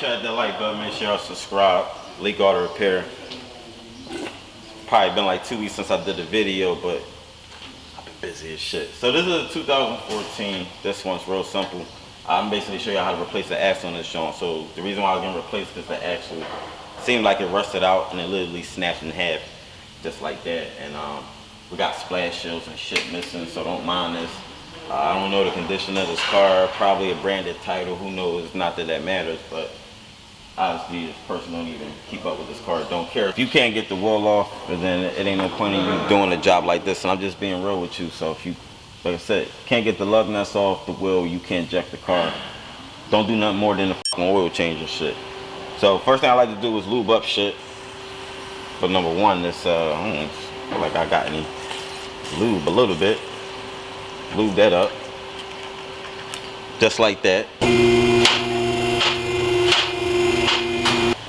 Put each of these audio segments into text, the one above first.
sure to hit that like button, make sure y'all subscribe. Leekautorepair. Probably been like 2 weeks since I did the video, but I've been busy as shit. So this is a 2014. This one's real simple. I'm basically show you how to replace the axle on this joint. So the reason why I was gonna replace is the axle seemed like it rusted out and it literally snapped in half, just like that. And we got splash shields and shit missing, so don't mind this. I don't know the condition of this car, probably a branded title, who knows, not that that matters, but obviously this person don't even keep up with this car, don't care. If you can't get the wheel off, then it ain't no point in you doing a job like this, and I'm just being real with you. So if you, like I said, can't get the lug nuts off the wheel, you can't jack the car, don't do nothing more than the fucking oil change and shit. So first thing I like to do is lube up shit. But number one, this, I don't feel like I got any lube, a little bit. Lube that up, just like that.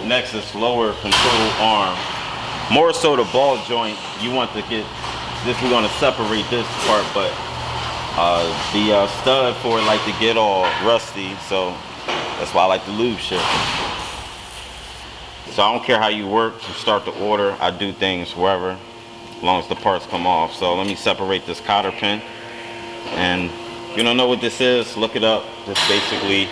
Next is lower control arm. More so the ball joint, you want to get this, we're gonna separate this part, but the stud for it like to get all rusty, so that's why I like to lube shit. So I don't care how you work, you start the order, I do things wherever, as long as the parts come off. So let me separate this cotter pin. And if you don't know what this is, look it up. Just basically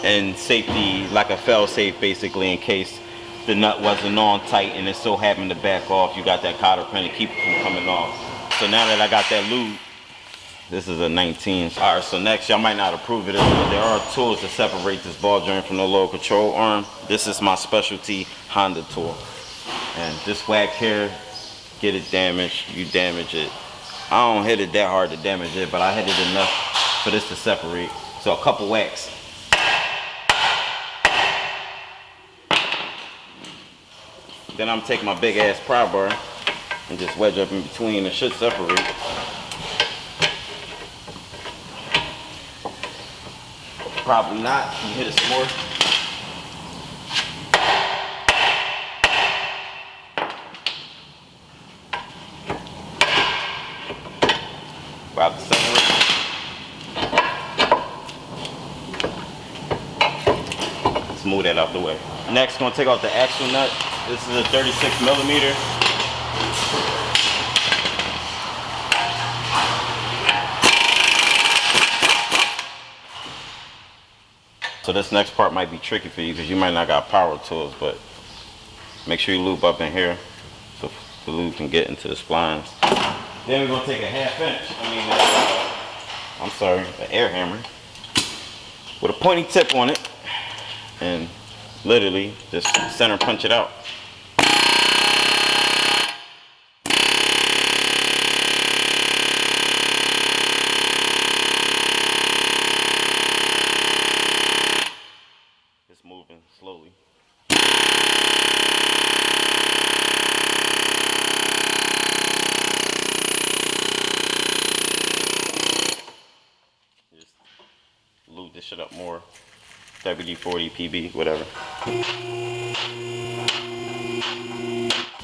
in safety, like a fail safe basically, in case the nut wasn't on tight and it so happened to back off, you got that cotter pin to keep it from coming off. So now that I got that lube, this is a 19. All right, so next, y'all might not approve of this, but there are tools to separate this ball joint from the lower control arm. This is my specialty Honda tool. And just whack here, get it damaged, you damage it. I don't hit it that hard to damage it, but I hit it enough for this to separate. So a couple whacks. Then I'm taking my big ass pry bar and just wedge up in between. It should separate. Probably not. You hit it some more. About to separate. Let's move that out the way. Next, gonna take out the axle nut. This is a 36 millimeter. So this next part might be tricky for you because you might not got power tools, but make sure you lube up in here so the lube can get into the splines. Then we're gonna take a 1/2 inch, I'm sorry, an air hammer with a pointy tip on it and literally just center punch it out. It's moving slowly. Just lube this shit up more. WD-40, PB, whatever.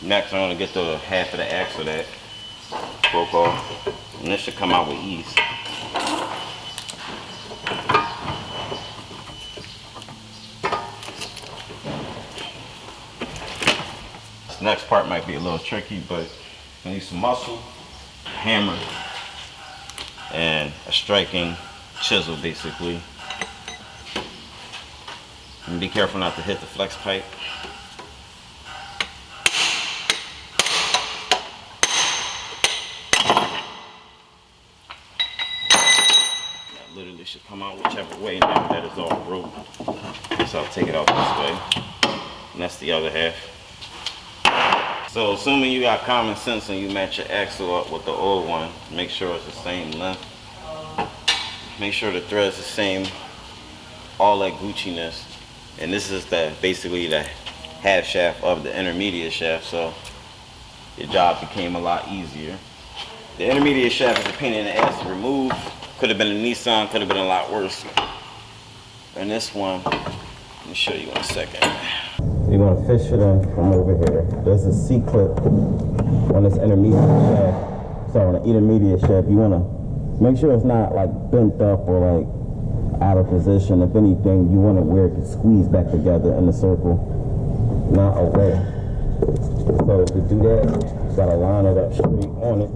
Next, I'm gonna get the half of the axle that broke off, and this should come out with ease. This next part might be a little tricky, but I need some muscle, a hammer, and a striking chisel, basically. And be careful not to hit the flex pipe. That literally should come out whichever way now that it's all broke. So I'll take it out this way. And that's the other half. So assuming you got common sense and you match your axle up with the old one, make sure it's the same length. Make sure the thread's the same, all that Gucci-ness. And this is basically the half shaft of the intermediate shaft, so your job became a lot easier. The intermediate shaft is a pain in the ass to remove. Could have been a Nissan, could have been a lot worse. And this one, let me show you in a second. You're gonna fish it in from over here. There's a C-clip on this intermediate shaft. So on the intermediate shaft, you wanna make sure it's not like bent up or like out of position. If anything, you want it where it can squeeze back together in the circle, not away. So to do that, you gotta line it up straight on it.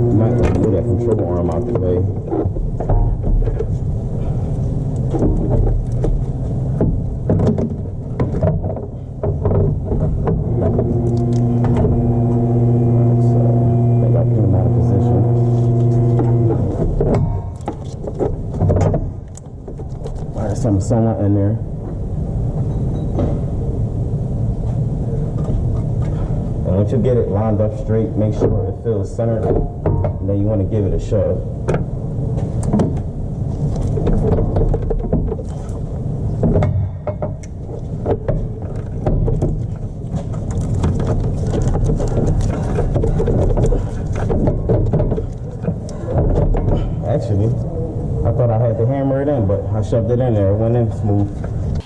You might want to move that control arm out the way. Something somewhat in there. And once you get it lined up straight, make sure it feels centered, and then you want to give it a shove. Actually, I thought I had to hammer it in, but I shoved it in there. It went in smooth.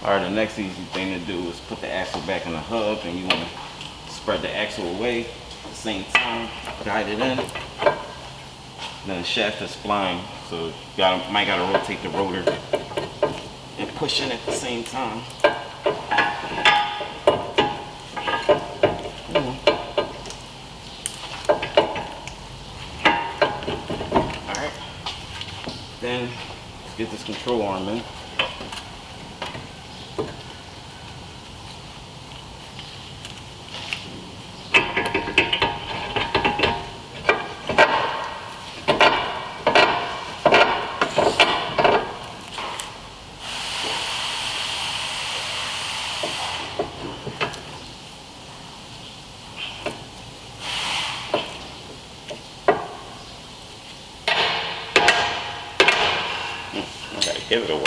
All right, the next easy thing to do is put the axle back in the hub, and you want to spread the axle away at the same time, guide it in. And then the shaft is spline, so you might gotta rotate the rotor and push in at the same time. All right, then get this control arm in. Give it away.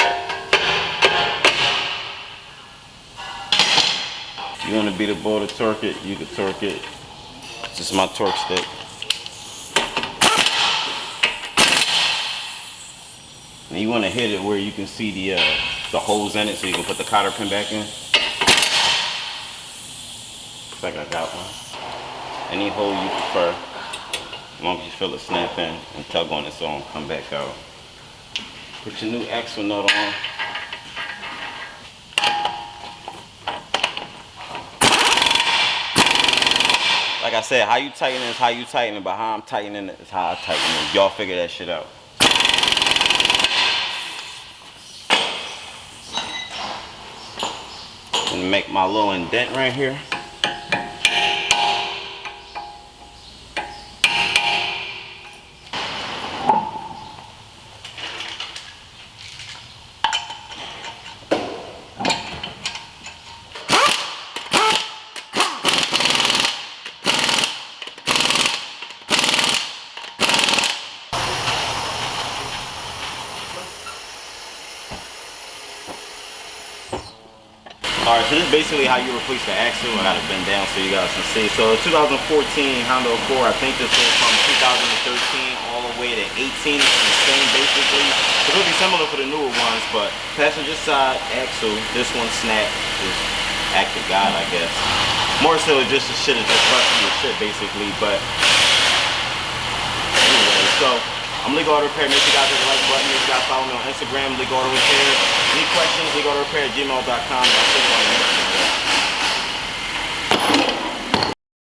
If you want to be the boy to torque it, you can torque it. It's just my torque stick. And you want to hit it where you can see the holes in it, so you can put the cotter pin back in. Looks like I got one. Any hole you prefer, as long as you feel it snap in and tug on it so it won't come back out. Put your new axle nut on. Like I said, how you tighten it is how you tighten it, but how I'm tightening it is how I tighten it. Y'all figure that shit out. I'm gonna make my little indent right here. Alright, so this is basically how you replace the axle. I got it bend down so you guys can see. So 2014 Honda Accord, I think this is from 2013 all the way to 18. It's the same basically. It will be similar for the newer ones, but passenger side axle, this one snapped, is act of God, I guess. More so just the shit is just rusty as shit basically, but anyway, so I'm Leekautorepair. Make sure you guys hit the like button. Make sure you guys follow me on Instagram, Leekautorepair. Any questions, leekautorepair@gmail.com. I'll see you on the next video.